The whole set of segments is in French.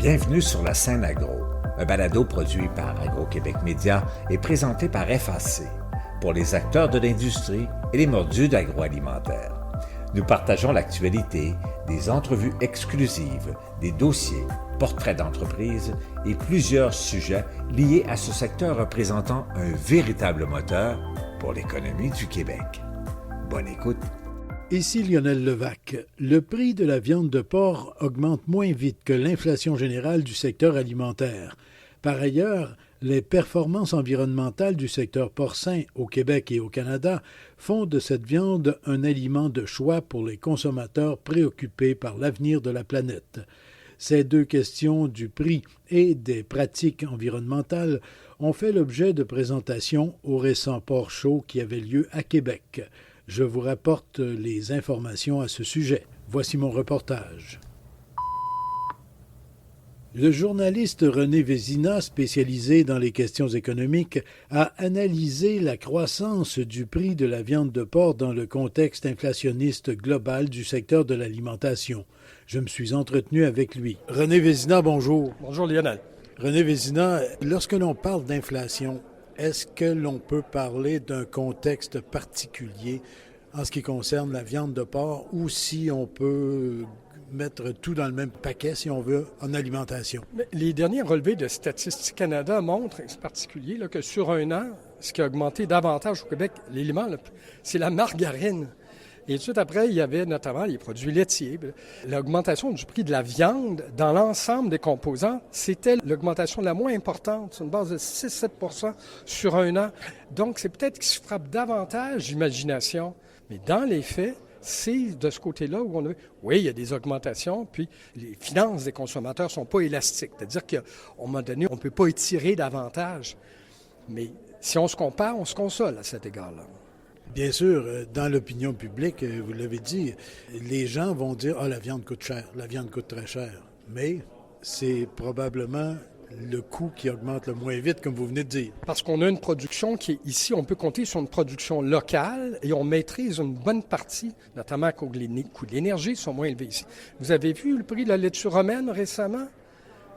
Bienvenue sur la scène agro, un balado produit par Agro-Québec Média et présenté par FAC, pour les acteurs de l'industrie et les mordus d'agroalimentaire. Nous partageons l'actualité, des entrevues exclusives, des dossiers, portraits d'entreprises et plusieurs sujets liés à ce secteur représentant un véritable moteur pour l'économie du Québec. Bonne écoute! Ici Lionel Levac. Le prix de la viande de porc augmente moins vite que l'inflation générale du secteur alimentaire. Par ailleurs, les performances environnementales du secteur porcin au Québec et au Canada font de cette viande un aliment de choix pour les consommateurs préoccupés par l'avenir de la planète. Ces deux questions du prix et des pratiques environnementales ont fait l'objet de présentations au récent Porc Show qui avait lieu à Québec. Je vous rapporte les informations à ce sujet. Voici mon reportage. Le journaliste René Vézina, spécialisé dans les questions économiques, a analysé la croissance du prix de la viande de porc dans le contexte inflationniste global du secteur de l'alimentation. Je me suis entretenu avec lui. René Vézina, bonjour. Bonjour Lionel. René Vézina, lorsque l'on parle d'inflation, est-ce que l'on peut parler d'un contexte particulier en ce qui concerne la viande de porc ou si on peut mettre tout dans le même paquet, si on veut, en alimentation? Les derniers relevés de Statistique Canada montrent, en particulier, là, que sur un an, ce qui a augmenté davantage au Québec, l'élément, là, c'est la margarine. Et tout de suite après, il y avait notamment les produits laitiers. L'augmentation du prix de la viande dans l'ensemble des composants, c'était l'augmentation la moins importante, sur une base de 6-7 % sur un an. Donc, c'est peut-être qu'il se frappe davantage d'imagination. Mais dans les faits, c'est de ce côté-là où on a... Oui, il y a des augmentations, puis les finances des consommateurs ne sont pas élastiques. C'est-à-dire qu'à un moment donné, on ne peut pas étirer davantage. Mais si on se compare, on se console à cet égard-là. Bien sûr, dans l'opinion publique, vous l'avez dit, les gens vont dire « Ah, la viande coûte cher, la viande coûte très cher ». Mais c'est probablement le coût qui augmente le moins vite, comme vous venez de dire. Parce qu'on a une production qui est ici, on peut compter sur une production locale et on maîtrise une bonne partie, notamment à cause des coûts de l'énergie sont moins élevés ici. Vous avez vu le prix de la laitue romaine récemment?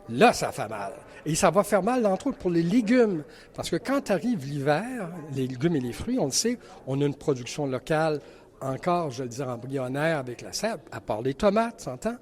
Là, ça fait mal. Et ça va faire mal, entre autres, pour les légumes. Parce que quand arrive l'hiver, les légumes et les fruits, on le sait, on a une production locale encore, je le dis, embryonnaire avec la serre, à part les tomates, s'entend?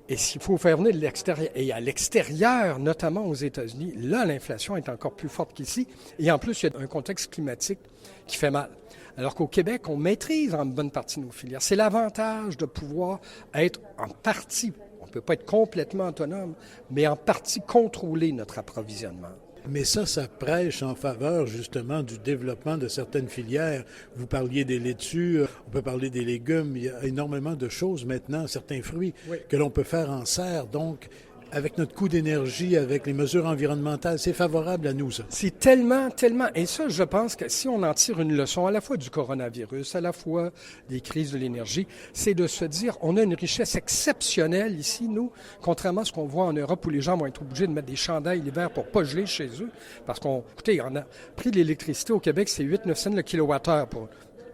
Et s'il faut faire venir de l'extérieur, et à l'extérieur, notamment aux États-Unis, là, l'inflation est encore plus forte qu'ici. Et en plus, il y a un contexte climatique qui fait mal. Alors qu'au Québec, on maîtrise en bonne partie nos filières. C'est l'avantage de pouvoir être en partie, on ne peut pas être complètement autonome, mais en partie contrôler notre approvisionnement. Mais ça prêche en faveur justement du développement de certaines filières. Vous parliez des laitues, on peut parler des légumes. Il y a énormément de choses maintenant, certains fruits, oui, que l'on peut faire en serre. Donc, avec notre coût d'énergie, avec les mesures environnementales, c'est favorable à nous, ça. C'est tellement... Et ça, je pense que si on en tire une leçon, à la fois du coronavirus, à la fois des crises de l'énergie, c'est de se dire, on a une richesse exceptionnelle ici, nous, contrairement à ce qu'on voit en Europe où les gens vont être obligés de mettre des chandails l'hiver pour pas geler chez eux. Parce écoutez, on a pris de l'électricité au Québec, c'est 8-9 cents le kilowattheure pour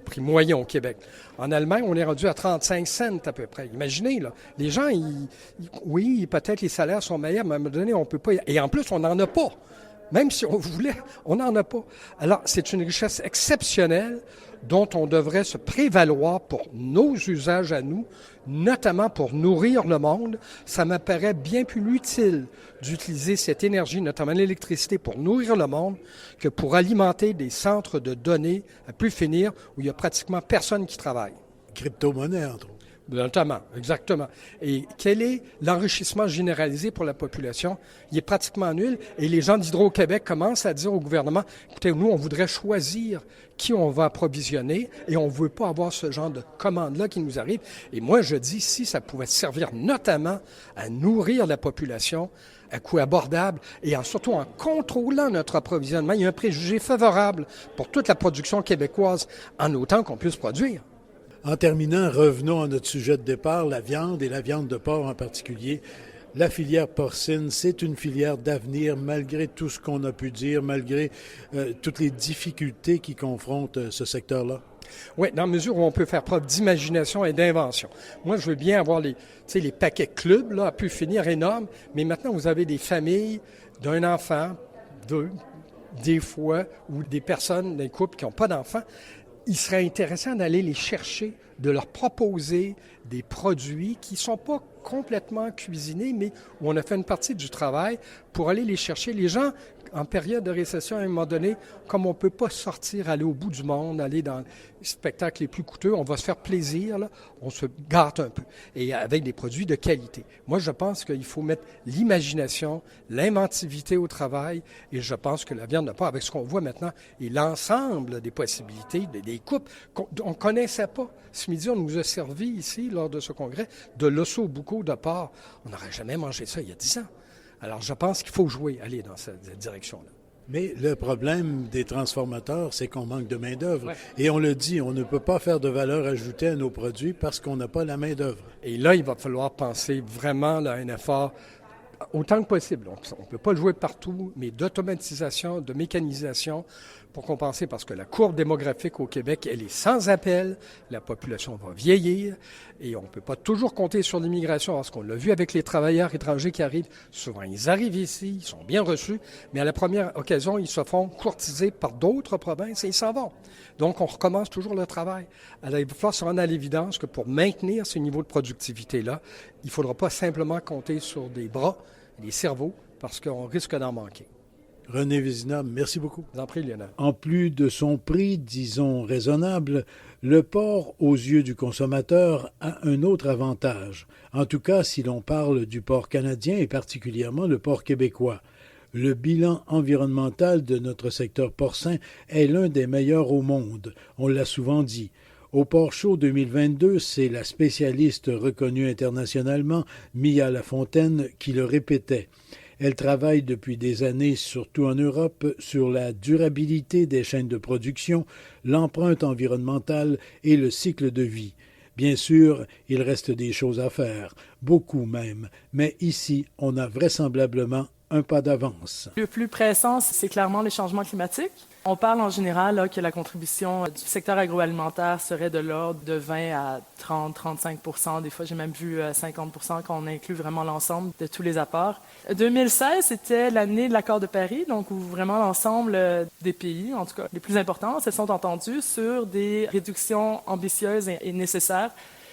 prix moyen au Québec. En Allemagne, on est rendu à 35 cents à peu près. Imaginez, là, les gens, oui, peut-être les salaires sont meilleurs, mais à un moment donné, on peut pas... Et en plus, on n'en a pas. Même si on voulait, on n'en a pas. Alors, c'est une richesse exceptionnelle dont on devrait se prévaloir pour nos usages à nous, notamment pour nourrir le monde. Ça m'apparaît bien plus utile d'utiliser cette énergie, notamment l'électricité, pour nourrir le monde que pour alimenter des centres de données à plus finir où il n'y a pratiquement personne qui travaille. Crypto-monnaie, entre autres. Notamment, exactement. Et quel est l'enrichissement généralisé pour la population? Il est pratiquement nul. Et les gens d'Hydro-Québec commencent à dire au gouvernement, écoutez, nous, on voudrait choisir qui on va approvisionner et on ne veut pas avoir ce genre de commande-là qui nous arrive. Et moi, je dis, si ça pouvait servir notamment à nourrir la population à coût abordable et surtout en contrôlant notre approvisionnement, il y a un préjugé favorable pour toute la production québécoise en autant qu'on puisse produire. En terminant, revenons à notre sujet de départ, la viande et la viande de porc en particulier. La filière porcine, c'est une filière d'avenir malgré tout ce qu'on a pu dire, malgré toutes les difficultés qui confrontent ce secteur-là. Oui, dans la mesure où on peut faire preuve d'imagination et d'invention. Moi, je veux bien avoir les paquets clubs, là, à pu finir énormes, mais maintenant, vous avez des familles d'un enfant, deux, des fois, ou des personnes, des couples qui n'ont pas d'enfants. Il serait intéressant d'aller les chercher, de leur proposer des produits qui ne sont pas complètement cuisinés, mais où on a fait une partie du travail pour aller les chercher. Les gens, en période de récession, à un moment donné, comme on ne peut pas sortir, aller au bout du monde, aller dans les spectacles les plus coûteux, on va se faire plaisir, là, on se gâte un peu, et avec des produits de qualité. Moi, je pense qu'il faut mettre l'imagination, l'inventivité au travail, et je pense que la viande de porc, avec ce qu'on voit maintenant, et l'ensemble des possibilités, des coupes qu'on ne connaissait pas. Ce midi, on nous a servi ici, lors de ce congrès, de l'osso-bucco de porc. On n'aurait jamais mangé ça il y a 10 ans. Alors, je pense qu'il faut jouer, aller dans cette direction-là. Mais le problème des transformateurs, c'est qu'on manque de main-d'œuvre. Ouais. Et on le dit, on ne peut pas faire de valeur ajoutée à nos produits parce qu'on n'a pas la main-d'œuvre. Et là, il va falloir penser vraiment à un effort autant que possible. On ne peut pas le jouer partout, mais d'automatisation, de mécanisation pour compenser, parce que la courbe démographique au Québec, elle est sans appel. La population va vieillir et on ne peut pas toujours compter sur l'immigration, parce qu'on l'a vu avec les travailleurs étrangers qui arrivent. Souvent, ils arrivent ici, ils sont bien reçus, mais à la première occasion, ils se font courtiser par d'autres provinces et ils s'en vont. Donc, on recommence toujours le travail. Alors, il va falloir se rendre à l'évidence que pour maintenir ce niveau de productivité-là, il ne faudra pas simplement compter sur des bras, des cerveaux, parce qu'on risque d'en manquer. René Vézina, merci beaucoup. Je vous en prie, Lionel. En plus de son prix, disons, raisonnable, le porc, aux yeux du consommateur, a un autre avantage. En tout cas, si l'on parle du porc canadien et particulièrement le porc québécois. Le bilan environnemental de notre secteur porcin est l'un des meilleurs au monde. On l'a souvent dit. Au Porc Show 2022, c'est la spécialiste reconnue internationalement, Mia Lafontaine, qui le répétait. Elle travaille depuis des années, surtout en Europe, sur la durabilité des chaînes de production, l'empreinte environnementale et le cycle de vie. Bien sûr, il reste des choses à faire, beaucoup même, mais ici, on a vraisemblablement un pas d'avance. Le plus pressant, c'est clairement les changements climatiques. On parle en général là, que la contribution du secteur agroalimentaire serait de l'ordre de 20 à 30-35 %. Des fois, j'ai même vu 50 % quand on inclut vraiment l'ensemble de tous les apports. 2016, c'était l'année de l'accord de Paris, donc où vraiment l'ensemble des pays, en tout cas les plus importants, se sont entendus sur des réductions ambitieuses et nécessaires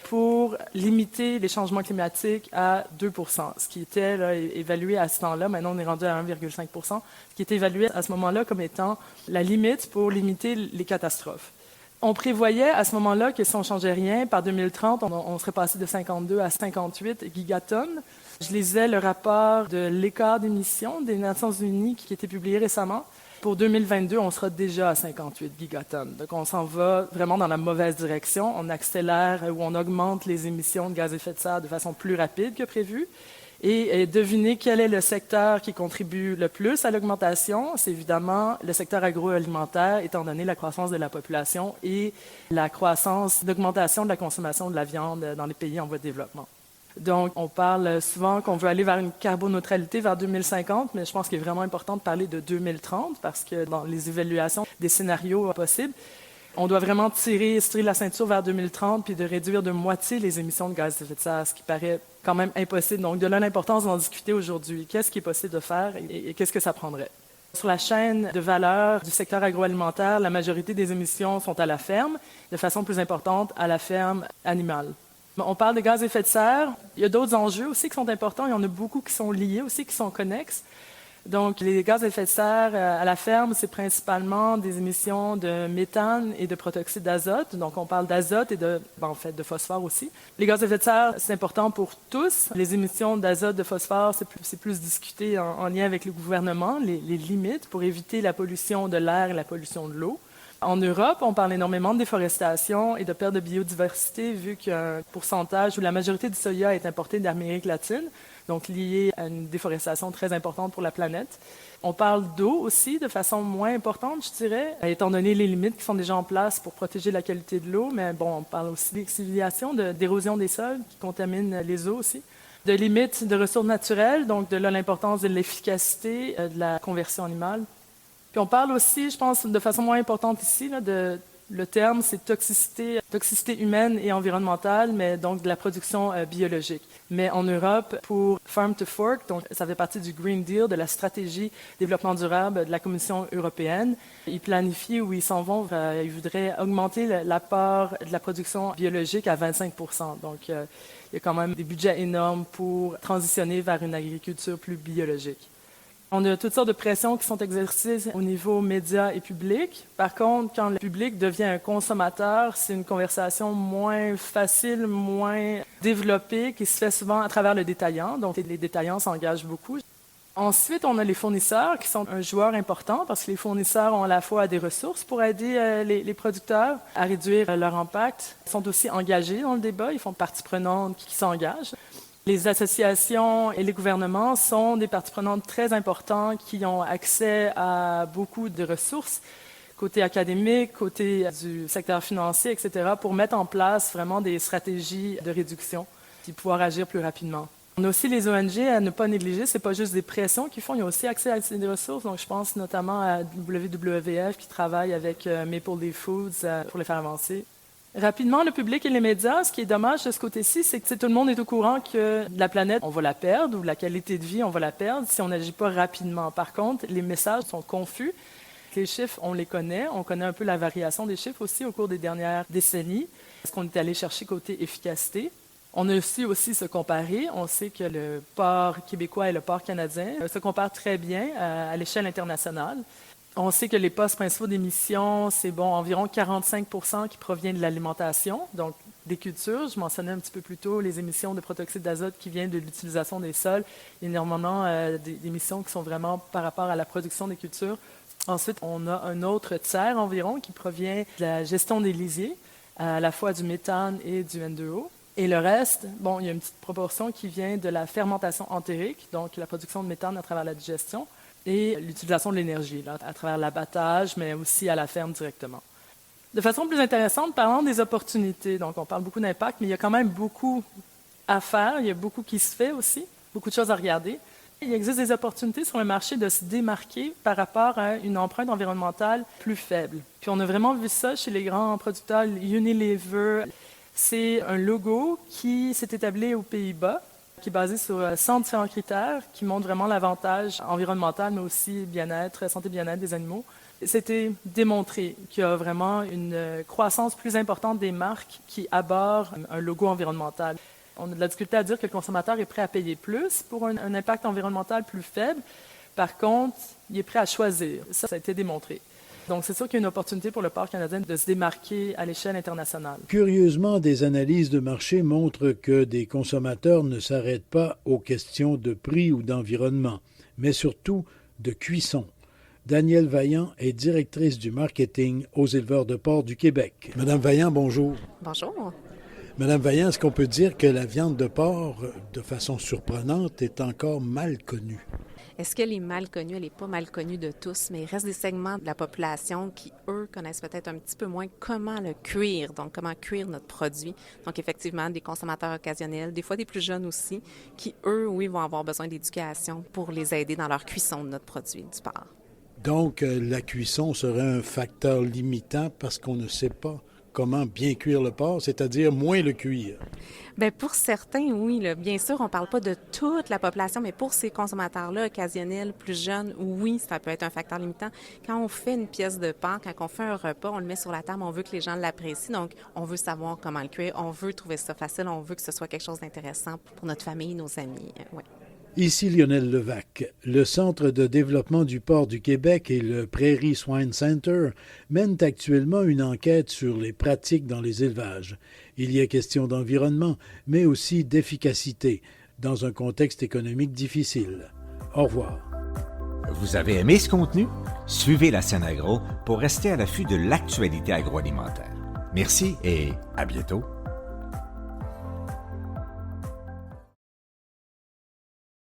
pour limiter les changements climatiques à 2 %, ce qui était là, évalué à ce temps-là. Maintenant, on est rendu à 1,5 %, ce qui était évalué à ce moment-là comme étant la limite pour limiter les catastrophes. On prévoyait à ce moment-là que si on ne changeait rien, par 2030, on serait passé de 52 à 58 gigatonnes. Je lisais le rapport de l'écart d'émissions des Nations Unies qui a été publié récemment. Pour 2022, on sera déjà à 58 gigatonnes. Donc, on s'en va vraiment dans la mauvaise direction. On accélère ou on augmente les émissions de gaz à effet de serre de façon plus rapide que prévu. Et devinez quel est le secteur qui contribue le plus à l'augmentation. C'est évidemment le secteur agroalimentaire, étant donné la croissance de la population et la croissance d'augmentation de la consommation de la viande dans les pays en voie de développement. Donc, on parle souvent qu'on veut aller vers une carboneutralité vers 2050, mais je pense qu'il est vraiment important de parler de 2030 parce que dans les évaluations des scénarios possibles, on doit vraiment tirer la ceinture vers 2030 puis de réduire de moitié les émissions de gaz à effet de serre, ce qui paraît quand même impossible. Donc, de là l'importance d'en discuter aujourd'hui. Qu'est-ce qui est possible de faire et qu'est-ce que ça prendrait? Sur la chaîne de valeur du secteur agroalimentaire, la majorité des émissions sont à la ferme, de façon plus importante à la ferme animale. On parle de gaz à effet de serre. Il y a d'autres enjeux aussi qui sont importants. Il y en a beaucoup qui sont liés aussi, qui sont connexes. Donc, les gaz à effet de serre à la ferme, c'est principalement des émissions de méthane et de protoxyde d'azote. Donc, on parle d'azote et de phosphore aussi. Les gaz à effet de serre, c'est important pour tous. Les émissions d'azote, de phosphore, c'est plus discuté en lien avec le gouvernement, les limites pour éviter la pollution de l'air et la pollution de l'eau. En Europe, on parle énormément de déforestation et de perte de biodiversité, vu qu'un pourcentage où la majorité du soya est importé d'Amérique latine, donc lié à une déforestation très importante pour la planète. On parle d'eau aussi, de façon moins importante, je dirais, étant donné les limites qui sont déjà en place pour protéger la qualité de l'eau, mais bon, on parle aussi d'exfoliation, d'érosion des sols qui contaminent les eaux aussi. De limites de ressources naturelles, donc de là l'importance de l'efficacité de la conversion animale. Puis on parle aussi, je pense, de façon moins importante ici, là, de Le terme, c'est toxicité humaine et environnementale, mais donc de la production biologique. Mais en Europe, pour Farm to Fork, donc ça fait partie du Green Deal, de la stratégie développement durable de la Commission européenne. Ils planifient où ils s'en vont. Ils voudraient augmenter l'apport de la production biologique à 25%. Donc, il y a quand même des budgets énormes pour transitionner vers une agriculture plus biologique. On a toutes sortes de pressions qui sont exercées au niveau médias et public. Par contre, quand le public devient un consommateur, c'est une conversation moins facile, moins développée, qui se fait souvent à travers le détaillant. Donc, les détaillants s'engagent beaucoup. Ensuite, on a les fournisseurs qui sont un joueur important parce que les fournisseurs ont à la fois des ressources pour aider les producteurs à réduire leur impact. Ils sont aussi engagés dans le débat, ils font partie prenante qui s'engagent. Les associations et les gouvernements sont des parties prenantes très importantes qui ont accès à beaucoup de ressources, côté académique, côté du secteur financier, etc., pour mettre en place vraiment des stratégies de réduction et pouvoir agir plus rapidement. On a aussi les ONG à ne pas négliger, c'est pas juste des pressions qu'ils font, il y a aussi accès à ces ressources. Donc, je pense notamment à WWF qui travaille avec Maple Leaf Foods pour les faire avancer. Rapidement, le public et les médias, ce qui est dommage de ce côté-ci, c'est que tout le monde est au courant que la planète, on va la perdre, ou la qualité de vie, on va la perdre si on n'agit pas rapidement. Par contre, les messages sont confus. Les chiffres, on les connaît. On connaît un peu la variation des chiffres aussi au cours des dernières décennies. Est-ce qu'on est allé chercher côté efficacité? On a aussi se comparer. On sait que le port québécois et le port canadien se comparent très bien à l'échelle internationale. On sait que les postes principaux d'émissions, c'est environ 45% qui proviennent de l'alimentation, donc des cultures. Je mentionnais un petit peu plus tôt les émissions de protoxyde d'azote qui viennent de l'utilisation des sols, énormément d'émissions qui sont vraiment par rapport à la production des cultures. Ensuite, on a un autre tiers environ qui provient de la gestion des lisiers, à la fois du méthane et du N2O. Et le reste, il y a une petite proportion qui vient de la fermentation entérique, donc la production de méthane à travers la digestion, et l'utilisation de l'énergie, à travers l'abattage, mais aussi à la ferme directement. De façon plus intéressante, parlons des opportunités. Donc, on parle beaucoup d'impact, mais il y a quand même beaucoup à faire. Il y a beaucoup qui se fait aussi, beaucoup de choses à regarder. Il existe des opportunités sur le marché de se démarquer par rapport à une empreinte environnementale plus faible. Puis, on a vraiment vu ça chez les grands producteurs. Unilever, c'est un logo qui s'est établi aux Pays-Bas, qui est basé sur 100 différents critères qui montrent vraiment l'avantage environnemental, mais aussi bien-être, santé-bien-être des animaux. C'était démontré qu'il y a vraiment une croissance plus importante des marques qui abordent un logo environnemental. On a de la difficulté à dire que le consommateur est prêt à payer plus pour un impact environnemental plus faible. Par contre, il est prêt à choisir. Ça a été démontré. Donc, c'est sûr qu'il y a une opportunité pour le port canadien de se démarquer à l'échelle internationale. Curieusement, des analyses de marché montrent que des consommateurs ne s'arrêtent pas aux questions de prix ou d'environnement, mais surtout de cuisson. Danielle Vaillant est directrice du marketing aux éleveurs de porc du Québec. Madame Vaillant, bonjour. Bonjour. Madame Vaillant, est-ce qu'on peut dire que la viande de porc, de façon surprenante, est encore mal connue? Est-ce qu'elle est mal connue? Elle n'est pas mal connue de tous, mais il reste des segments de la population qui, eux, connaissent peut-être un petit peu moins comment le cuire, donc comment cuire notre produit. Donc, effectivement, des consommateurs occasionnels, des fois des plus jeunes aussi, qui, eux, oui, vont avoir besoin d'éducation pour les aider dans leur cuisson de notre produit, du porc. Donc, la cuisson serait un facteur limitant parce qu'on ne sait pas comment bien cuire le porc, c'est-à-dire moins le cuire. Bien, pour certains, oui. Là, bien sûr, on ne parle pas de toute la population, mais pour ces consommateurs-là, occasionnels, plus jeunes, oui, ça peut être un facteur limitant. Quand on fait une pièce de porc, quand on fait un repas, on le met sur la table, on veut que les gens l'apprécient, donc on veut savoir comment le cuire, on veut trouver ça facile, on veut que ce soit quelque chose d'intéressant pour notre famille, nos amis. Ouais. Ici Lionel Levac. Le Centre de développement du porc du Québec et le Prairie Swine Center mènent actuellement une enquête sur les pratiques dans les élevages. Il y a question d'environnement, mais aussi d'efficacité, dans un contexte économique difficile. Au revoir. Vous avez aimé ce contenu? Suivez la Scène Agro pour rester à l'affût de l'actualité agroalimentaire. Merci et à bientôt.